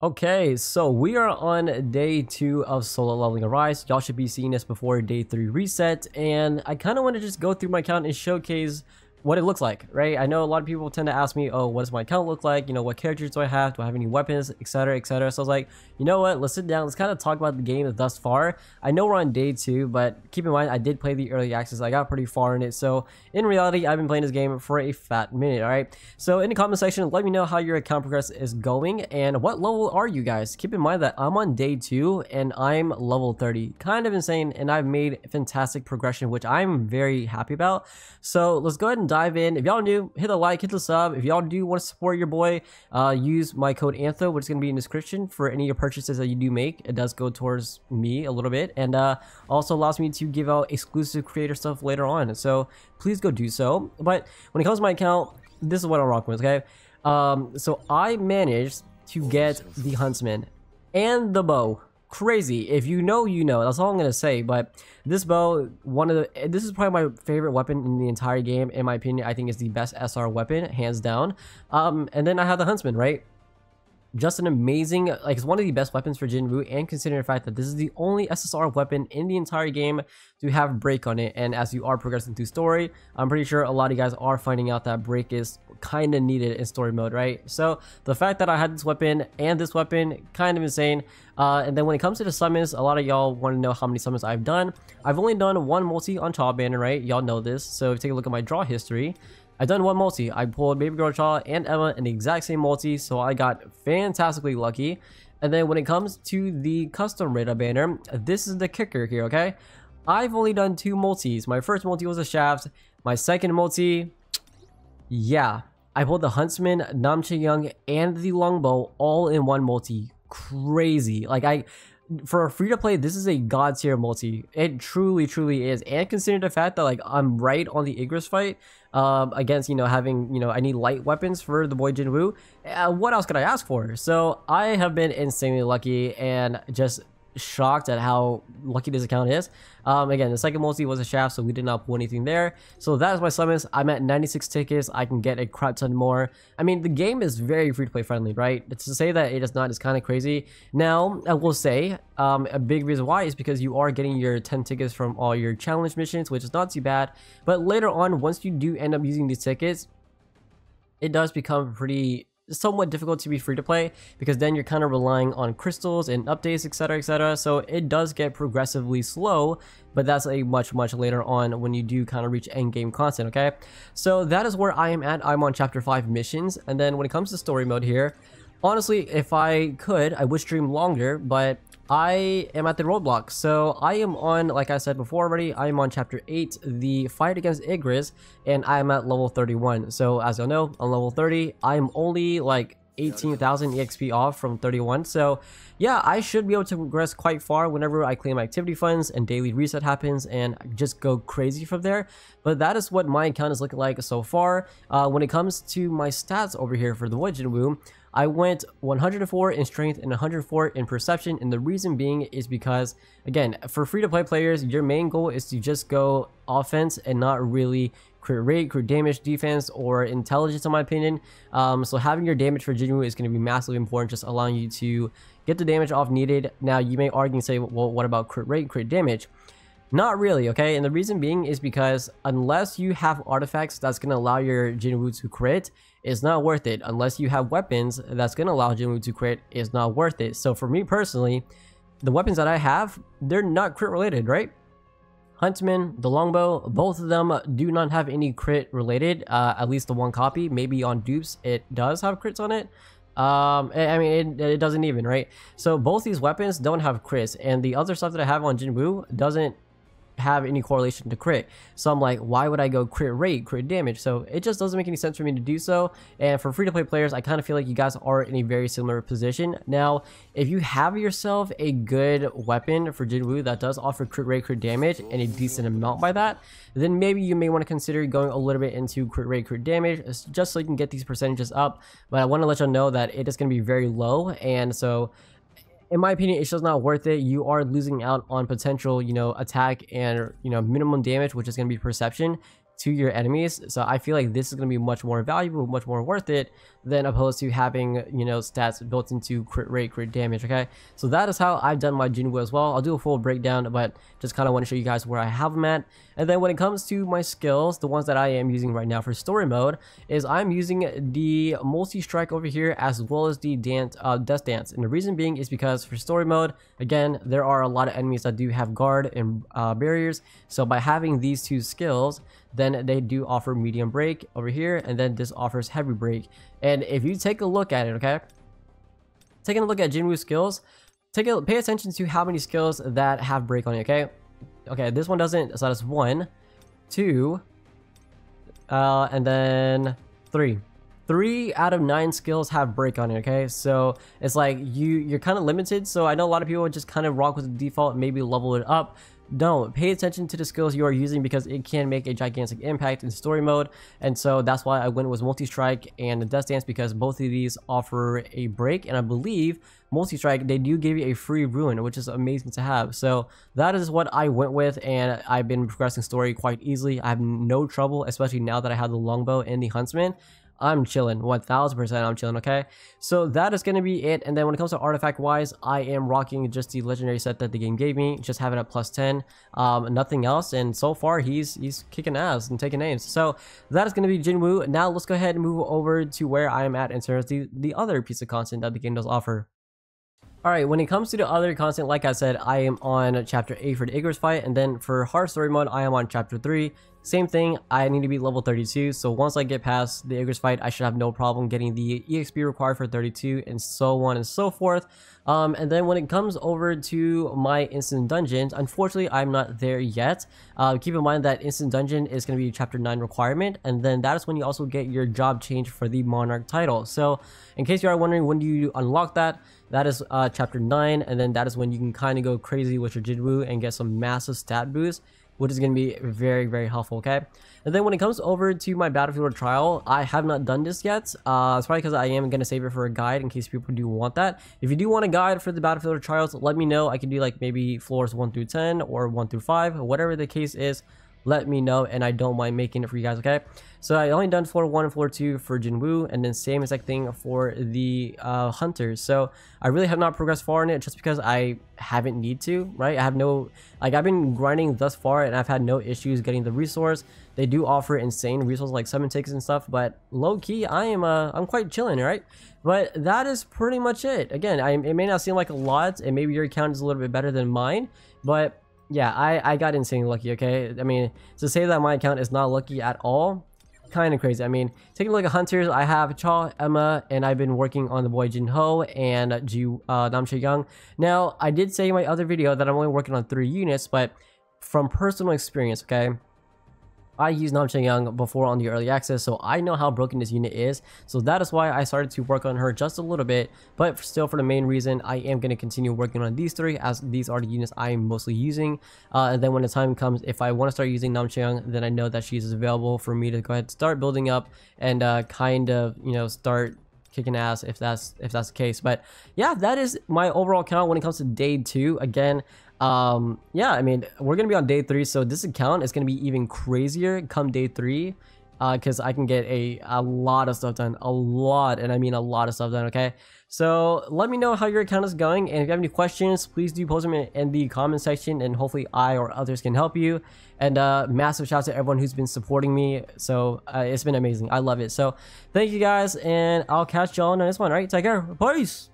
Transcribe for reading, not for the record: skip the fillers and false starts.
Okay, so we are on day 2 of solo leveling Arise. Y'all should be seeing this before day 3 reset, and I kind of want to just go through my account and showcase what it looks like, right? I know a lot of people tend to ask me, oh, what does my account look like? You know, what characters do I have? Do I have any weapons, etc., etc.? So I was like, you know what? Let's sit down. Let's kind of talk about the game thus far. I know we're on day 2, but keep in mind, I did play the early access. I got pretty far in it. So in reality, I've been playing this game for a fat minute, all right? So in the comment section, let me know how your account progress is going and what level are you guys? Keep in mind that I'm on day 2 and I'm level 30. Kind of insane, and I've made fantastic progression, which I'm very happy about. So let's go ahead and dive in. If y'all are new, hit the like, hit the sub. If y'all do want to support your boy, use my code ANTHO, which is going to be in the description for any of your purchases that you do make. It does go towards me a little bit, and also allows me to give out exclusive creator stuff later on. So please go do so. But when it comes to my account, this is what I'm rocking with, okay? So I managed to get the Huntsman and the bow. Crazy. If you know, you know. That's all I'm gonna say. But this bow, this is probably my favorite weapon in the entire game. In my opinion, I think it's the best SR weapon, hands down. And then I have the Huntsman, right? Just an amazing, like, it's one of the best weapons for Jinwoo, and considering the fact that this is the only SSR weapon in the entire game to have break on it. And as you are progressing through story, I'm pretty sure a lot of you guys are finding out that break is kind of needed in story mode, right? So the fact that I had this weapon and this weapon, kind of insane. And then when it comes to the summons, a lot of y'all want to know how many summons I've done. I've only done one multi on Child Banner, right? Y'all know this. So if you take a look at my draw history, I've done one multi. I pulled Baby Girl Child and Emma in the exact same multi, so I got fantastically lucky. And then when it comes to the custom radar banner, this is the kicker here, okay? I've only done 2 multis. My first multi was a shaft. My second multi, yeah, I pulled the Huntsman, Namchaeyoung, and the Longbow all in one multi. Crazy. Like, for a free-to-play, this is a god tier multi. It truly is. And considering the fact that, like, I'm right on the Igris fight against, you know, having, you know, I need light weapons for the boy Jinwoo, what else could I ask for? So I have been insanely lucky and just shocked at how lucky this account is. Again, the second multi was a shaft, so we did not pull anything there. So that is my summons. I'm at 96 tickets. I can get a crap ton more. I mean, the game is very free to play friendly, right? To say that it is not is kind of crazy. Now, I will say a big reason why is because you are getting your 10 tickets from all your challenge missions, which is not too bad. But later on, once you do end up using these tickets, it does become pretty somewhat difficult to be free to play, because then you're kind of relying on crystals and updates, etc., etc. So it does get progressively slow, but that's a much later on when you do kind of reach end game content. Okay, so that is where I am at. I'm on chapter 5 missions, and then when it comes to story mode here, honestly, if I could, I would stream longer, but I am at the roadblock. So I am on, like I said before already, I am on chapter 8, the fight against Igris, and I am at level 31. So as y'all know, on level 30, I'm only like 18,000 EXP off from 31. So yeah, I should be able to progress quite far whenever I claim activity funds and daily reset happens, and just go crazy from there. But that is what my account is looking like so far. When it comes to my stats over here for the boy Jinwoo, I went 104 in strength and 104 in perception, and the reason being is because, again, for free-to-play players, your main goal is to just go offense and not really crit rate, crit damage, defense, or intelligence, in my opinion. So having your damage for Jinwoo is going to be massively important, just allowing you to get the damage off needed. Now, you may argue and say, well, what about crit rate, crit damage? Not really, okay? And the reason being is because unless you have artifacts that's going to allow your Jinwoo to crit, it's not worth it. Unless you have weapons that's going to allow Jinwoo to crit, it's not worth it. So for me personally, the weapons that I have, they're not crit related, right? Huntsman, the Longbow, both of them do not have any crit related, at least the one copy. Maybe on dupes it does have crits on it. I mean, it doesn't even, right? So both these weapons don't have crits, and the other stuff that I have on Jinwoo doesn't have any correlation to crit. So I'm like, why would I go crit rate, crit damage? So it just doesn't make any sense for me to do so. And for free-to-play players, I kind of feel like you guys are in a very similar position. Now, if you have yourself a good weapon for Jinwoo that does offer crit rate, crit damage, and a decent amount by that, then maybe you may want to consider going a little bit into crit rate, crit damage, just so you can get these percentages up. But I want to let you know that it is going to be very low, and so in my opinion, it's just not worth it. You are losing out on potential, you know, attack and, you know, minimum damage, which is going to be perception to your enemies. So I feel like this is going to be much more valuable, much more worth it. than opposed to having, you know, stats built into crit rate, crit damage. Okay, so that is how I've done my Jinwoo as well. I'll do a full breakdown, but just kind of want to show you guys where I have them at. And then when it comes to my skills, the ones that I am using right now for story mode is I'm using the multi-strike over here as well as the death dance. And the reason being is because for story mode, again, there are a lot of enemies that do have guard and barriers. So by having these two skills, then they do offer medium break over here, and then this offers heavy break. And if you take a look at it, okay, taking a look at Jinwoo skills, pay attention to how many skills that have break on it. Okay, this one doesn't, so that's 1, 2, and then 3. 3 out of 9 skills have break on it. Okay, so it's like you're kind of limited. So I know a lot of people just kind of rock with the default, maybe level it up. Don't pay attention to the skills you are using because it can make a gigantic impact in story mode. And so that's why I went with multi-strike and the death dance, because both of these offer a break, and I believe multi-strike, they do give you a free ruin, which is amazing to have. So that is what I went with, and I've been progressing story quite easily. I have no trouble, especially now that I have the longbow and the huntsman. I'm chilling, 1000% I'm chilling. Okay, so that is going to be it. And then when it comes to artifact wise, I am rocking just the legendary set that the game gave me, just having it +10, nothing else. And so far he's kicking ass and taking names. So that is going to be Jinwoo. Now let's go ahead and move over to where I am at in terms of the other piece of content that the game does offer. Alright, when it comes to the other content, like I said, I am on chapter 8 for the Icarus fight, and then for hard story mode, I am on chapter 3. Same thing, I need to be level 32, so once I get past the Icarus fight, I should have no problem getting the EXP required for 32, and so on and so forth. And then when it comes over to my instant dungeons, unfortunately, I'm not there yet. Keep in mind that instant dungeon is going to be chapter 9 requirement, and then that is when you also get your job change for the Monarch title. So in case you are wondering when do you unlock that, that is chapter 9, and then that is when you can kind of go crazy with your Jinwoo and get some massive stat boost, which is going to be very, very helpful. Okay, and then when it comes over to my Battlefield trial, I have not done this yet. It's probably because I am going to save it for a guide in case people do want that. If you do want a guide for the Battlefield trials, let me know. I can do like maybe floors 1 through 10 or 1 through 5, whatever the case is. Let me know, and I don't mind making it for you guys. Okay, so I only done floor 1 and floor 2 for Jinwoo, and then same exact thing for the hunters. So I really have not progressed far in it just because I haven't need to, right? I have no, like, I've been grinding thus far and I've had no issues getting the resource. They do offer insane resources like summon tickets and stuff, but low-key I'm quite chilling, right? But that is pretty much it. Again, it may not seem like a lot, and maybe your account is a little bit better than mine, but yeah, I got insanely lucky. Okay, I mean, to say that my account is not lucky at all, kind of crazy. I mean, taking a look at hunters, I have Cha, Emma, and I've been working on the boy Jinho and Namche Young. Now, I did say in my other video that I'm only working on 3 units, but from personal experience, okay, I used Namche Young before on the early access, so I know how broken this unit is. So that is why I started to work on her just a little bit, but still for the main reason, I am going to continue working on these 3 as these are the units I am mostly using. And then when the time comes, if I want to start using Namche Young, then I know that she's available for me to go ahead and start building up and kind of, you know, start kicking ass if that's the case. But yeah, that is my overall count when it comes to day 2. Again, yeah, I mean, we're gonna be on day 3, so this account is gonna be even crazier come day 3, because I can get a lot of stuff done, a lot, and I mean a lot of stuff done. Okay, so let me know how your account is going, and if you have any questions, please do post them in the comment section, and hopefully I or others can help you. And massive shout out to everyone who's been supporting me. So it's been amazing. I love it. So thank you guys, and I'll catch y'all on this one. All right, take care. Peace.